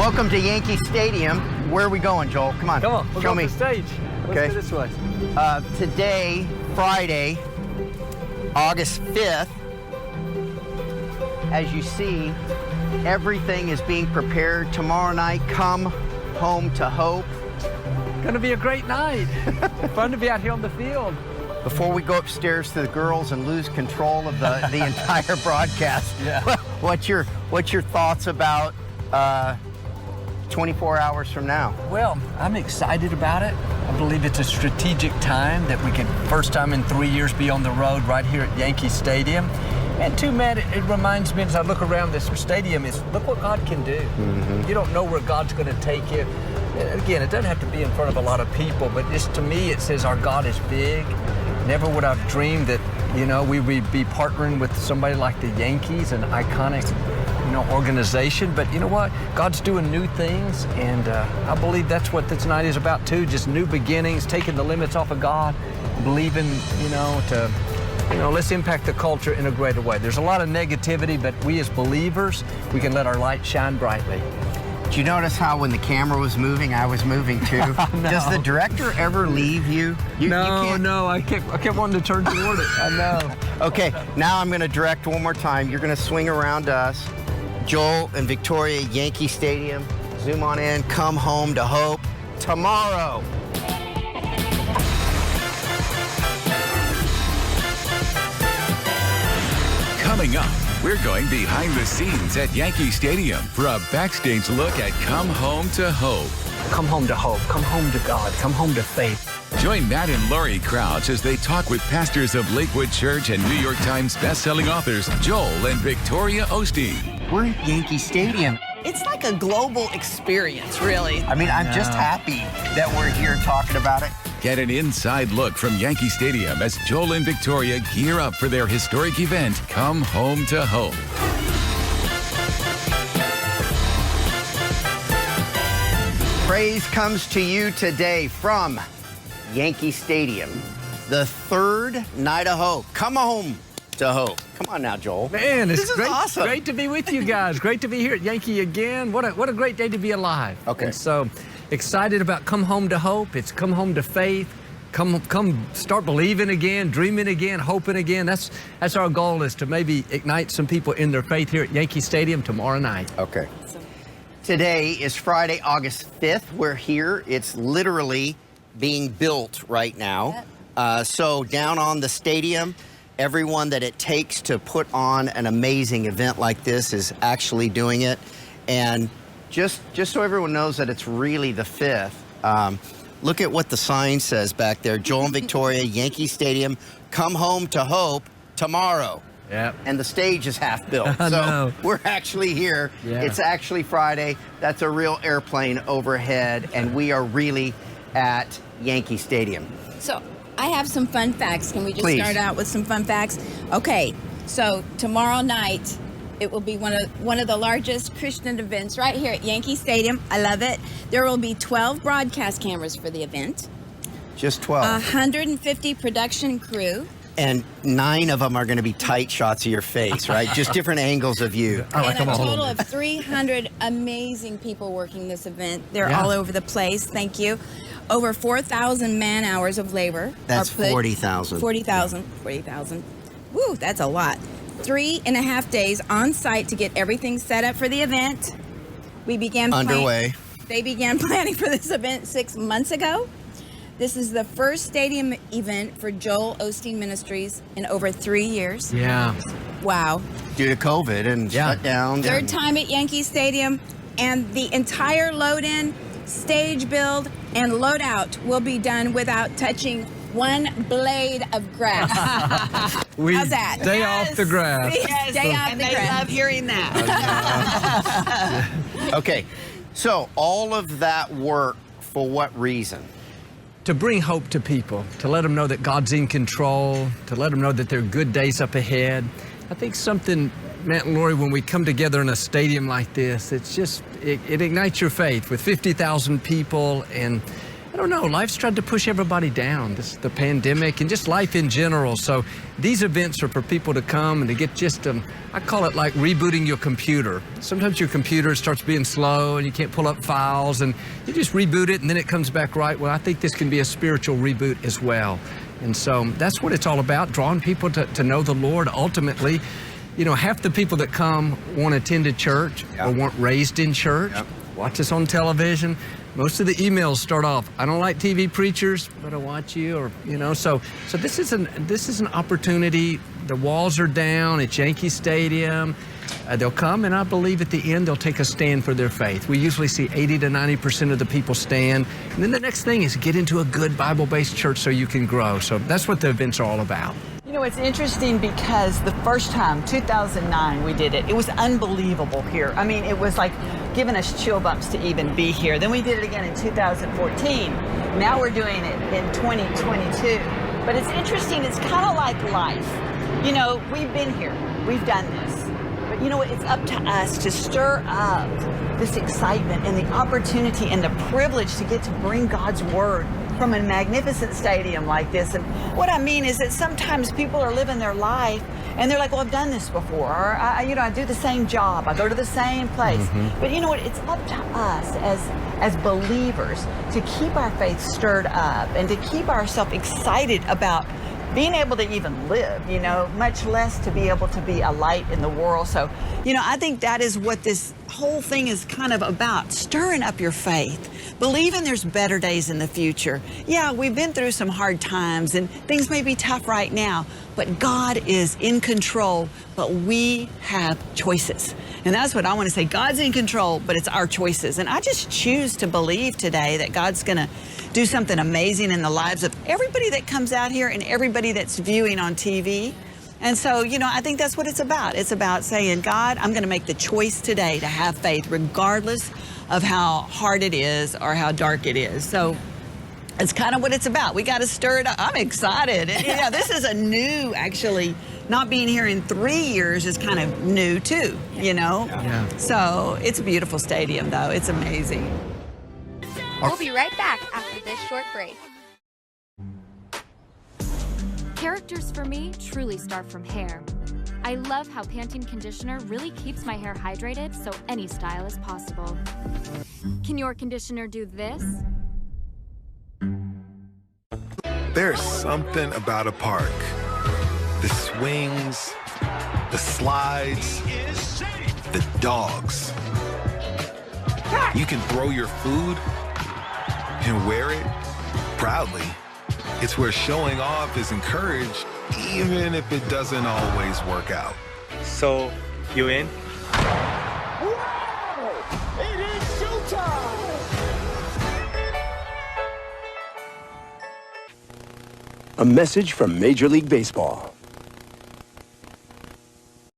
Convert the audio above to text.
Welcome to Yankee Stadium. Where are we going, Joel? Come on. Come on, we'll show go me. to the stage. Okay. Let's go this way. Today, Friday, August 5th, as you see, everything is being prepared. Tomorrow night, come home to hope. Gonna be a great night. Fun to be out here on the field. Before we go upstairs to the girls and lose control of the entire broadcast, Yeah. what's your thoughts about 24 hours from now? Well, I'm excited about it. I believe it's a strategic time that we can, first time in 3 years, be on the road right here at Yankee Stadium. And too, Matt, it reminds me as I look around this stadium is, look what God can do. Mm-hmm. You don't know where God's going to take you. Again, it doesn't have to be in front of a lot of people, but just to me, it says our God is big. Never would I've dreamed that, you know, we would be partnering with somebody like the Yankees, an iconic, you know, organization. But you know what? God's doing new things, and I believe that's what this night is about too. Just new beginnings, taking the limits off of God, believing, let's impact the culture in a greater way. There's a lot of negativity, but we as believers, we can let our light shine brightly. Did you notice how when the camera was moving, I was moving too? No. Does the director ever leave you? No, I kept wanting to turn toward it. I know. Okay, now I'm going to direct one more time. You're going to swing around us. Joel and Victoria, Yankee Stadium. Zoom on in. Come home to hope. Tomorrow. Coming up, we're going behind the scenes at Yankee Stadium for a backstage look at Come Home to Hope. Come home to hope. Come home to God. Come home to faith. Join Matt and Lori Crouch as they talk with pastors of Lakewood Church and New York Times bestselling authors Joel and Victoria Osteen. We're at Yankee Stadium. It's like a global experience, really. I mean, I'm just happy that we're here talking about it. Get an inside look from Yankee Stadium as Joel and Victoria gear up for their historic event, Come Home to Hope. Praise comes to you today from Yankee Stadium, the third night of hope. Come home to hope. Come on now, Joel. Man, This it's is great, awesome. great to be with you guys. Great to be here at Yankee again. What a great day to be alive. Okay. And so excited about Come Home to Hope. It's come home to faith. Come start believing again, dreaming again, hoping again. That's our goal, is to maybe ignite some people in their faith here at Yankee Stadium tomorrow night. Okay. Today is Friday, August 5th. We're here. It's literally being built right now. So down on the stadium, everyone that it takes to put on an amazing event like this is actually doing it. And just so everyone knows that it's really the 5th, look at what the sign says back there. Joel and Victoria, Yankee Stadium, come home to hope tomorrow. Yeah. And the stage is half built. I So know. we're actually here. Yeah. It's actually Friday. That's a real airplane overhead, and we are really at Yankee Stadium. So I have some fun facts. Can we just Please. start out with some fun facts? Okay, so tomorrow night, it will be one of the largest Christian events right here at Yankee Stadium. I love it. There will be 12 broadcast cameras for the event, Just 12. 150 production crew, And 9 of them are going to be tight shots of your face, right? Just different angles of you. and a total of 300 amazing people working this event. They're Yeah. all over the place. Thank you. Over 4,000 man hours of labor. That's are put- 40,000. 40,000. Woo, that's a lot. 3.5 days on site to get everything set up for the event. We began Underway. They began planning for this event 6 months ago. This is the first stadium event for Joel Osteen Ministries in over 3 years. Yeah. Wow. Due to COVID and Yeah. shut down. Third time at Yankee Stadium, and the entire load-in, stage build, and load-out will be done without touching one blade of grass. We How's that? stay off the grass. Stay off And the they grass. love hearing that. Okay, so all of that work, for what reason? To bring hope to people, to let them know that God's in control, to let them know that there are good days up ahead. I think something, Matt and Lori, when we come together in a stadium like this, it's just, it ignites your faith with 50,000 people, and I don't know, life's tried to push everybody down, the pandemic and just life in general. So these events are for people to come and to get just, I call it like rebooting your computer. Sometimes your computer starts being slow and you can't pull up files, and you just reboot it and then it comes back right. Well, I think this can be a spiritual reboot as well. And so that's what it's all about, drawing people to know the Lord ultimately. You know, half the people that come won't attend a church or weren't raised in church, watch us on television. Most of the emails start off, I don't like TV preachers, but I watch you, or, you know, so this is an opportunity. The walls are down at Yankee Stadium. They'll come, and I believe at the end they'll take a stand for their faith. We usually see 80 to 90% of the people stand. And then the next thing is get into a good Bible-based church so you can grow. So that's what the events are all about. You know, it's interesting because the first time, 2009, we did it. It was unbelievable here. I mean, it was like giving us chill bumps to even be here. Then we did it again in 2014. Now we're doing it in 2022. But it's interesting. It's kind of like life. You know, we've been here. We've done this. But you know what? It's up to us to stir up this excitement and the opportunity and the privilege to get to bring God's word from a magnificent stadium like this. And what I mean is that sometimes people are living their life and they're like, well, I've done this before, or I do the same job, I go to the same place. But you know what? It's up to us as believers to keep our faith stirred up and to keep ourselves excited about being able to even live, you know, much less to be able to be a light in the world. So, you know, I think that is what this whole thing is kind of about, stirring up your faith, believing there's better days in the future. Yeah, we've been through some hard times and things may be tough right now, but God is in control, but we have choices. And that's what I want to say. God's in control, but it's our choices. And I just choose to believe today that God's going to do something amazing in the lives of everybody that comes out here and everybody that's viewing on TV. And so, you know, I think that's what it's about. It's about saying, God, I'm going to make the choice today to have faith, regardless of how hard it is or how dark it is. So it's kind of what it's about. We got to stir it up. I'm excited. And, you know, this is a new, actually, not being here in 3 years is kind of new too, you know? Yeah. So it's a beautiful stadium, though. It's amazing. We'll be right back after this short break. Characters for me truly start from hair. I love how Pantene Conditioner really keeps my hair hydrated so any style is possible. Can your conditioner do this? There's something about a park. The swings, the slides, the dogs. You can throw your food and wear it proudly. It's where showing off is encouraged, even if it doesn't always work out. So, you in? It is showtime! A message from Major League Baseball.